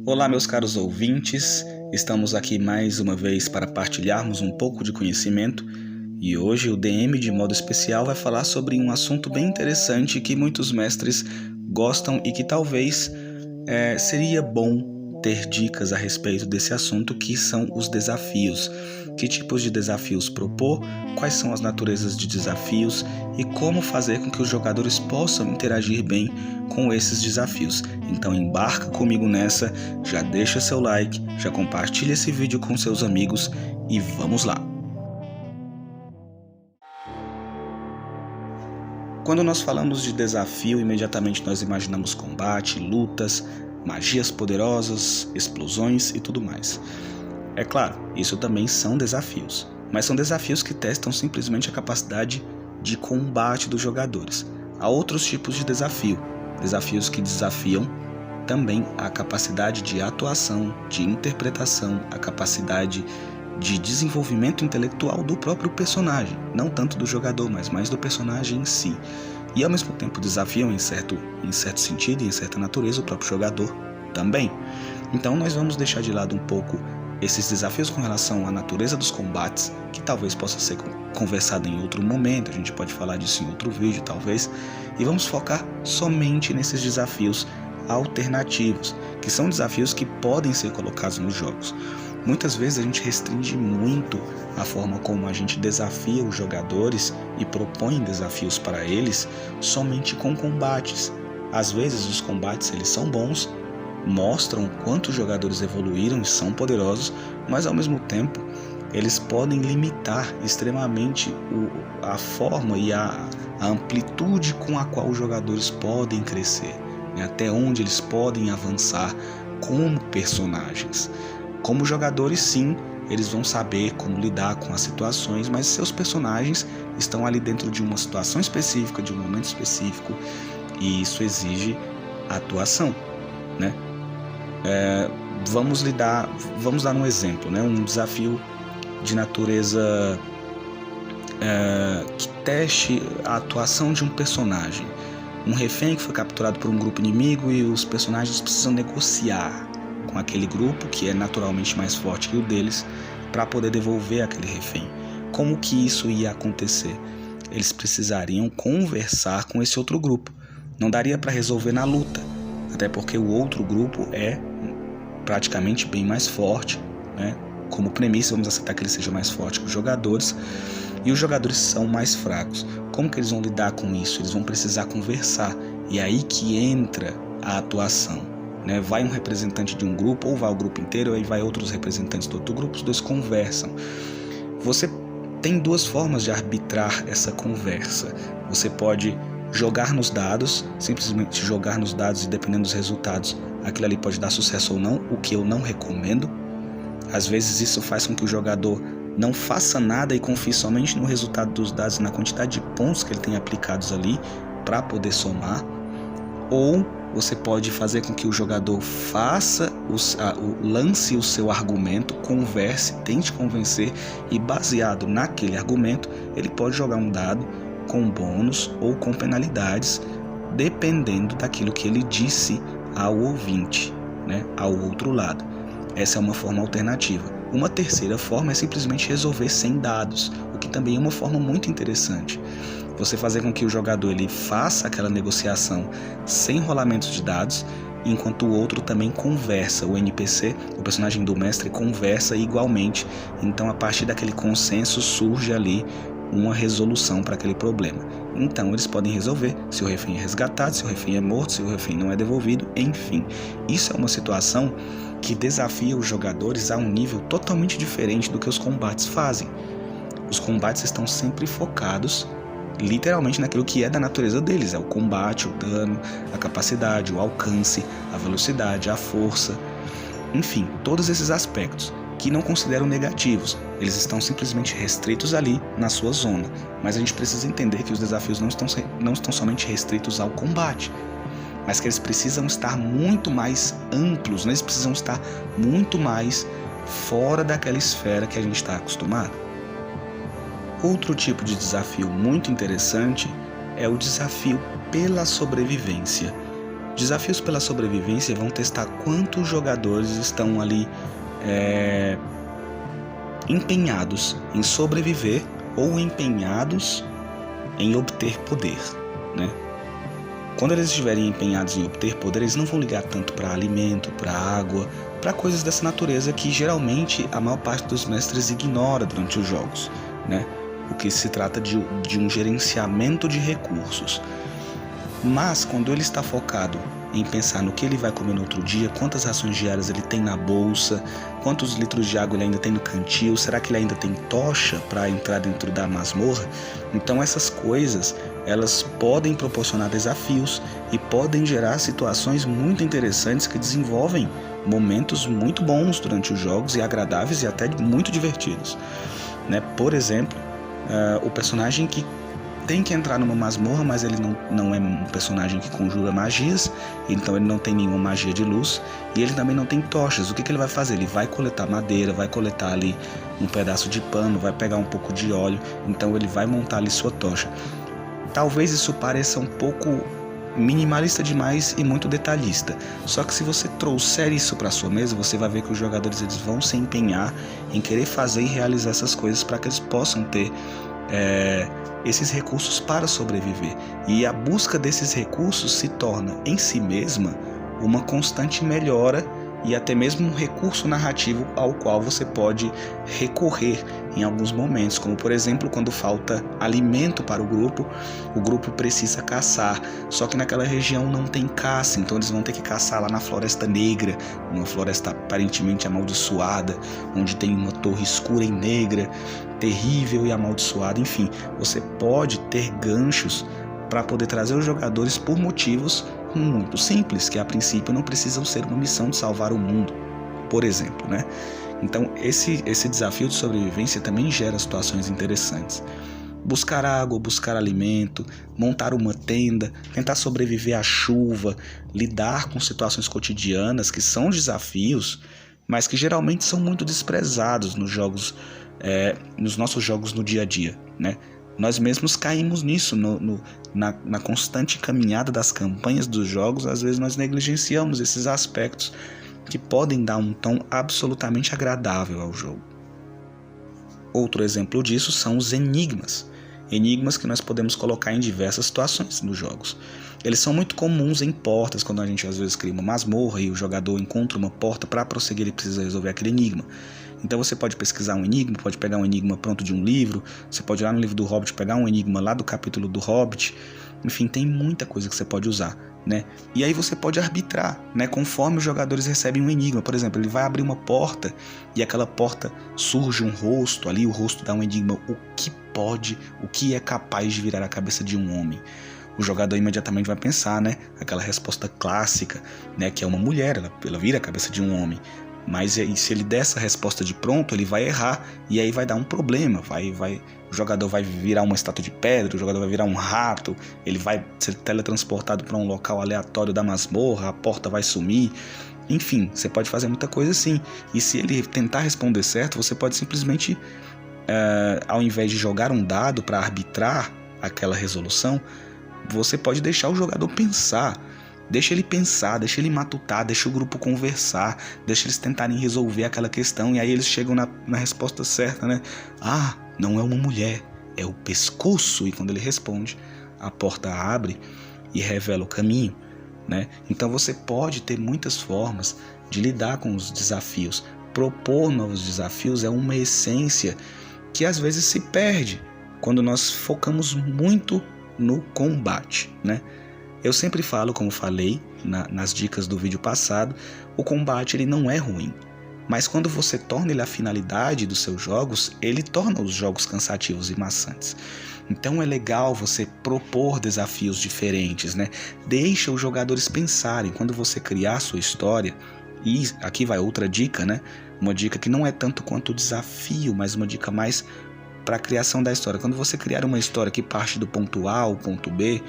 Olá, meus caros ouvintes, estamos aqui mais uma vez para partilharmos um pouco de conhecimento e hoje o DM de modo especial vai falar sobre um assunto bem interessante que muitos mestres gostam e que talvez seria bom ter dicas a respeito desse assunto, que são os desafios. Que tipos de desafios propor, quais são as naturezas de desafios e como fazer com que os jogadores possam interagir bem com esses desafios. Então embarca comigo nessa, já deixa seu like, já compartilha esse vídeo com seus amigos e vamos lá! Quando nós falamos de desafio, imediatamente nós imaginamos combate, lutas, magias poderosas, explosões e tudo mais. É claro, isso também são desafios, mas são desafios que testam simplesmente a capacidade de combate dos jogadores. Há outros tipos de desafio, desafios que desafiam também a capacidade de atuação, de interpretação, a capacidade de desenvolvimento intelectual do próprio personagem, não tanto do jogador, mas mais do personagem em si. E ao mesmo tempo desafiam em certo sentido e em certa natureza o próprio jogador também. Então nós vamos deixar de lado um pouco esses desafios com relação à natureza dos combates, que talvez possa ser conversado em outro momento, a gente pode falar disso em outro vídeo talvez, e vamos focar somente nesses desafios alternativos, que são desafios que podem ser colocados nos jogos. Muitas vezes a gente restringe muito a forma como a gente desafia os jogadores e propõe desafios para eles somente com combates. Às vezes os combates eles são bons, mostram quanto os jogadores evoluíram e são poderosos, mas ao mesmo tempo eles podem limitar extremamente a forma e a amplitude com a qual os jogadores podem crescer, né? Até onde eles podem avançar como personagens. Como jogadores, sim, eles vão saber como lidar com as situações, mas seus personagens estão ali dentro de uma situação específica, de um momento específico, e isso exige atuação, né? Vamos dar um exemplo, né? Um desafio de natureza que teste a atuação de um personagem. Um refém que foi capturado por um grupo inimigo e os personagens precisam negociar com aquele grupo, que é naturalmente mais forte que o deles, para poder devolver aquele refém. Como que isso ia acontecer? Eles precisariam conversar com esse outro grupo. Não daria para resolver na luta, até porque o outro grupo é praticamente bem mais forte, né? Como premissa, vamos aceitar que ele seja mais forte que os jogadores, e os jogadores são mais fracos. Como que eles vão lidar com isso? Eles vão precisar conversar, e é aí que entra a atuação, né? Vai um representante de um grupo, ou vai o grupo inteiro, aí vai outros representantes do outro grupo, os dois conversam. Você tem duas formas de arbitrar essa conversa. Você pode jogar nos dados, simplesmente jogar nos dados e dependendo dos resultados, aquilo ali pode dar sucesso ou não, o que eu não recomendo. Às vezes isso faz com que o jogador não faça nada e confie somente no resultado dos dados e na quantidade de pontos que ele tem aplicados ali para poder somar. Ou você pode fazer com que o jogador lance o seu argumento, converse, tente convencer e baseado naquele argumento ele pode jogar um dado com bônus ou com penalidades, dependendo daquilo que ele disse ao ouvinte, né, ao outro lado. Essa é uma forma alternativa. Uma terceira forma é simplesmente resolver sem dados, o que também é uma forma muito interessante. Você fazer com que o jogador ele faça aquela negociação sem rolamentos de dados, enquanto o outro também conversa. O NPC, o personagem do mestre, conversa igualmente. Então, a partir daquele consenso, surge ali uma resolução para aquele problema. Então eles podem resolver se o refém é resgatado, se o refém é morto, se o refém não é devolvido, enfim. Isso é uma situação que desafia os jogadores a um nível totalmente diferente do que os combates fazem. Os combates estão sempre focados literalmente naquilo que é da natureza deles, é o combate, o dano, a capacidade, o alcance, a velocidade, a força, enfim, todos esses aspectos que não consideram negativos, eles estão simplesmente restritos ali na sua zona. Mas a gente precisa entender que os desafios não estão somente restritos ao combate, mas que eles precisam estar muito mais amplos, né? Eles precisam estar muito mais fora daquela esfera que a gente está acostumado. Outro tipo de desafio muito interessante é o desafio pela sobrevivência. Desafios pela sobrevivência vão testar quantos jogadores estão ali empenhados em sobreviver ou empenhados em obter poder, né? Quando eles estiverem empenhados em obter poder, eles não vão ligar tanto para alimento, para água, para coisas dessa natureza que geralmente a maior parte dos mestres ignora durante os jogos, né? O que se trata de um gerenciamento de recursos. Mas quando ele está focado em pensar no que ele vai comer no outro dia, quantas rações diárias ele tem na bolsa, quantos litros de água ele ainda tem no cantil, será que ele ainda tem tocha para entrar dentro da masmorra? Então essas coisas, elas podem proporcionar desafios e podem gerar situações muito interessantes que desenvolvem momentos muito bons durante os jogos e agradáveis e até muito divertidos, né? Por exemplo, o personagem que tem que entrar numa masmorra, mas ele não é um personagem que conjura magias, então ele não tem nenhuma magia de luz e ele também não tem tochas. O que ele vai fazer? Ele vai coletar madeira, vai coletar ali um pedaço de pano, vai pegar um pouco de óleo, então ele vai montar ali sua tocha. Talvez isso pareça um pouco minimalista demais e muito detalhista, só que se você trouxer isso para sua mesa, você vai ver que os jogadores eles vão se empenhar em querer fazer e realizar essas coisas para que eles possam ter esses recursos para sobreviver. E a busca desses recursos se torna em si mesma uma constante melhora e até mesmo um recurso narrativo ao qual você pode recorrer em alguns momentos, como por exemplo quando falta alimento para o grupo precisa caçar, só que naquela região não tem caça, então eles vão ter que caçar lá na Floresta Negra, uma floresta aparentemente amaldiçoada, onde tem uma torre escura e negra, terrível e amaldiçoada. Enfim, você pode ter ganchos para poder trazer os jogadores por motivos muito simples, que a princípio não precisam ser uma missão de salvar o mundo, por exemplo, né? Então esse desafio de sobrevivência também gera situações interessantes. Buscar água, buscar alimento, montar uma tenda, tentar sobreviver à chuva, lidar com situações cotidianas que são desafios, mas que geralmente são muito desprezados nos nossos jogos no dia a dia, né? Nós mesmos caímos nisso, na constante caminhada das campanhas dos jogos. Às vezes nós negligenciamos esses aspectos que podem dar um tom absolutamente agradável ao jogo. Outro exemplo disso são os enigmas. Enigmas que nós podemos colocar em diversas situações nos jogos. Eles são muito comuns em portas, quando a gente às vezes cria uma masmorra e o jogador encontra uma porta, para prosseguir ele precisa resolver aquele enigma. Então você pode pesquisar um enigma, pode pegar um enigma pronto de um livro, você pode ir lá no livro do Hobbit, pegar um enigma lá do capítulo do Hobbit. Enfim, tem muita coisa que você pode usar, né? E aí você pode arbitrar, né? Conforme os jogadores recebem um enigma. Por exemplo, ele vai abrir uma porta e aquela porta surge um rosto ali, o rosto dá um enigma. O que é capaz de virar a cabeça de um homem? O jogador imediatamente vai pensar, né? Aquela resposta clássica, né? Que é uma mulher, ela vira a cabeça de um homem. Mas se ele der essa resposta de pronto, ele vai errar e aí vai dar um problema. O jogador vai virar uma estátua de pedra, o jogador vai virar um rato, ele vai ser teletransportado para um local aleatório da masmorra, a porta vai sumir. Enfim, você pode fazer muita coisa assim. E se ele tentar responder certo, você pode simplesmente, ao invés de jogar um dado para arbitrar aquela resolução, você pode deixar o jogador pensar. Deixa ele pensar, deixa ele matutar, deixa o grupo conversar, deixa eles tentarem resolver aquela questão e aí eles chegam na resposta certa, né? Ah, não é uma mulher, é o pescoço. E quando ele responde, a porta abre e revela o caminho, né? Então você pode ter muitas formas de lidar com os desafios. Propor novos desafios é uma essência que às vezes se perde quando nós focamos muito no combate, né? Eu sempre falo, como falei nas dicas do vídeo passado, o combate ele não é ruim, mas quando você torna ele a finalidade dos seus jogos, ele torna os jogos cansativos e maçantes. Então é legal você propor desafios diferentes, né? Deixa os jogadores pensarem. Quando você criar sua história, e aqui vai outra dica, né? Uma dica que não é tanto quanto o desafio, mas uma dica mais para a criação da história. Quando você criar uma história que parte do ponto A ao ponto B,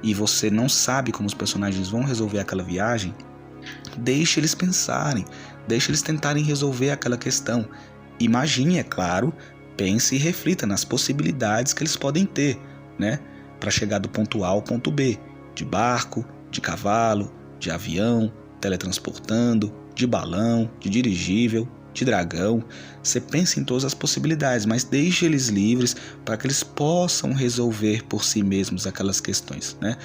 e você não sabe como os personagens vão resolver aquela viagem, deixe eles pensarem, deixe eles tentarem resolver aquela questão. Imagine, é claro, pense e reflita nas possibilidades que eles podem ter, né, para chegar do ponto A ao ponto B, de barco, de cavalo, de avião, teletransportando, de balão, de dirigível, de dragão. Você pensa em todas as possibilidades, mas deixe eles livres para que eles possam resolver por si mesmos aquelas questões, né?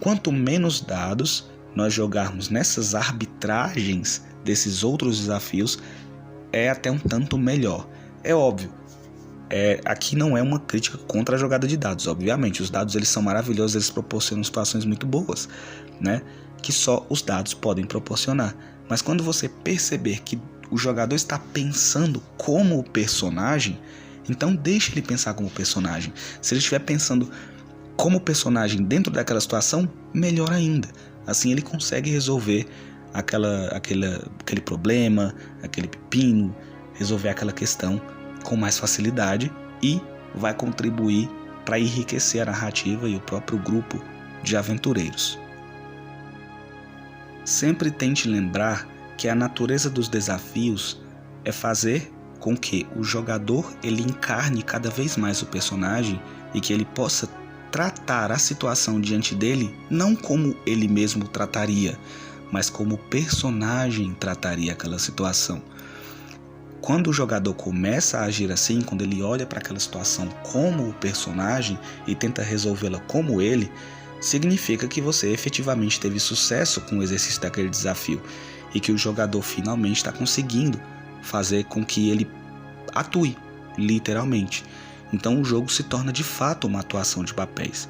Quanto menos dados nós jogarmos nessas arbitragens desses outros desafios, é até um tanto melhor. É óbvio, aqui não é uma crítica contra a jogada de dados, obviamente. Os dados eles são maravilhosos, eles proporcionam situações muito boas, né? Que só os dados podem proporcionar. Mas quando você perceber que o jogador está pensando como o personagem, então deixe ele pensar como personagem. Se ele estiver pensando como personagem dentro daquela situação, melhor ainda. Assim ele consegue resolver aquele problema, aquele pepino, resolver aquela questão com mais facilidade e vai contribuir para enriquecer a narrativa e o próprio grupo de aventureiros. Sempre tente lembrar que a natureza dos desafios é fazer com que o jogador ele encarne cada vez mais o personagem e que ele possa tratar a situação diante dele não como ele mesmo trataria, mas como o personagem trataria aquela situação. Quando o jogador começa a agir assim, quando ele olha para aquela situação como o personagem e tenta resolvê-la como ele, significa que você efetivamente teve sucesso com o exercício daquele desafio e que o jogador finalmente está conseguindo fazer com que ele atue, literalmente. Então o jogo se torna de fato uma atuação de papéis.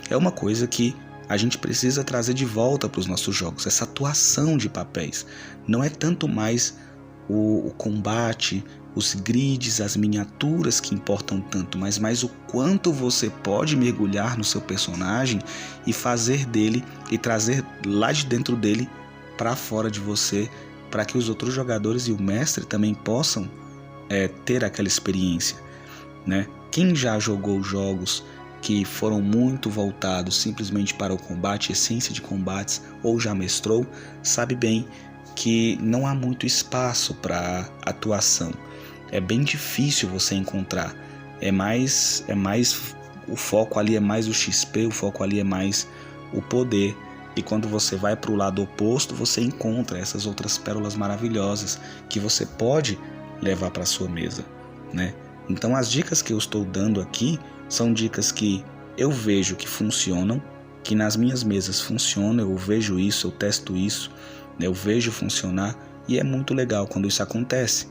É uma coisa que a gente precisa trazer de volta para os nossos jogos, essa atuação de papéis. Não é tanto mais o combate, os grids, as miniaturas que importam tanto, mas mais o quanto você pode mergulhar no seu personagem e fazer dele e trazer lá de dentro dele para fora de você, para que os outros jogadores e o mestre também possam ter aquela experiência, né? Quem já jogou jogos que foram muito voltados simplesmente para o combate, essência de combates, ou já mestrou, sabe bem que não há muito espaço para atuação. É bem difícil você encontrar. É mais o foco ali é mais o XP, o foco ali é mais o poder. E quando você vai para o lado oposto, você encontra essas outras pérolas maravilhosas que você pode levar para sua mesa, né? Então as dicas que eu estou dando aqui são dicas que eu vejo que funcionam, que nas minhas mesas funcionam, eu vejo isso, eu testo isso, né? Eu vejo funcionar e é muito legal quando isso acontece.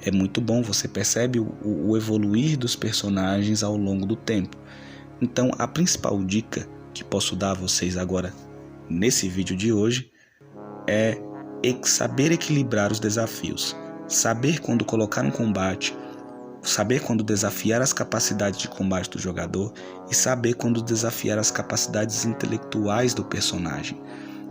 É muito bom, você percebe o evoluir dos personagens ao longo do tempo. Então a principal dica que posso dar a vocês agora nesse vídeo de hoje é saber equilibrar os desafios, saber quando colocar um combate, saber quando desafiar as capacidades de combate do jogador e saber quando desafiar as capacidades intelectuais do personagem.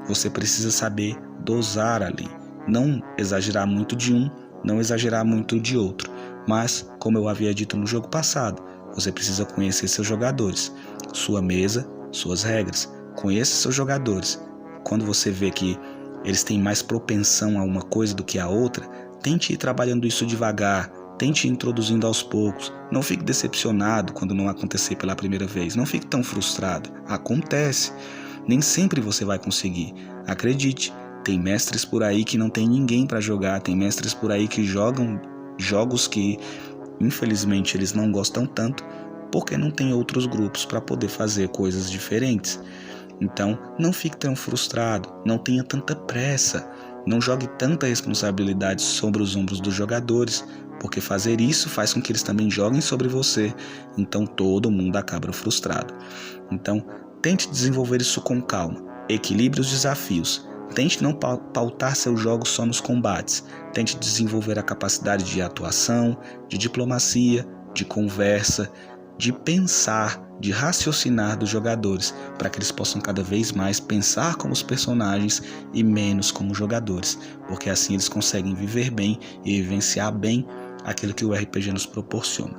Você precisa saber dosar ali, não exagerar muito de um, não exagerar muito de outro, mas, como eu havia dito no jogo passado, você precisa conhecer seus jogadores, sua mesa, suas regras, conheça seus jogadores. Quando você vê que eles têm mais propensão a uma coisa do que a outra, tente ir trabalhando isso devagar, tente ir introduzindo aos poucos. Não fique decepcionado quando não acontecer pela primeira vez. Não fique tão frustrado. Acontece. Nem sempre você vai conseguir. Acredite, tem mestres por aí que não tem ninguém para jogar. Tem mestres por aí que jogam jogos que, infelizmente, eles não gostam tanto porque não tem outros grupos para poder fazer coisas diferentes. Então, não fique tão frustrado. Não tenha tanta pressa. Não jogue tanta responsabilidade sobre os ombros dos jogadores, porque fazer isso faz com que eles também joguem sobre você, então todo mundo acaba frustrado. Então, tente desenvolver isso com calma, equilibre os desafios, tente não pautar seus jogos só nos combates, tente desenvolver a capacidade de atuação, de diplomacia, de conversa, de pensar, de raciocinar dos jogadores, para que eles possam cada vez mais pensar como os personagens e menos como jogadores, porque assim eles conseguem viver bem e vivenciar bem aquilo que o RPG nos proporciona.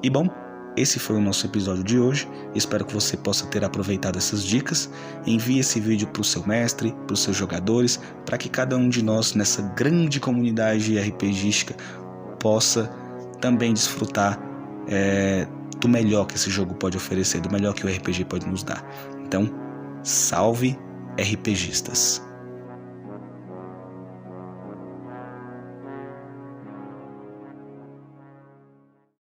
E bom, esse foi o nosso episódio de hoje. Espero que você possa ter aproveitado essas dicas. Envie esse vídeo para o seu mestre, para os seus jogadores, para que cada um de nós nessa grande comunidade RPGística possa também desfrutar do melhor que esse jogo pode oferecer, do melhor que o RPG pode nos dar. Então, salve RPGistas.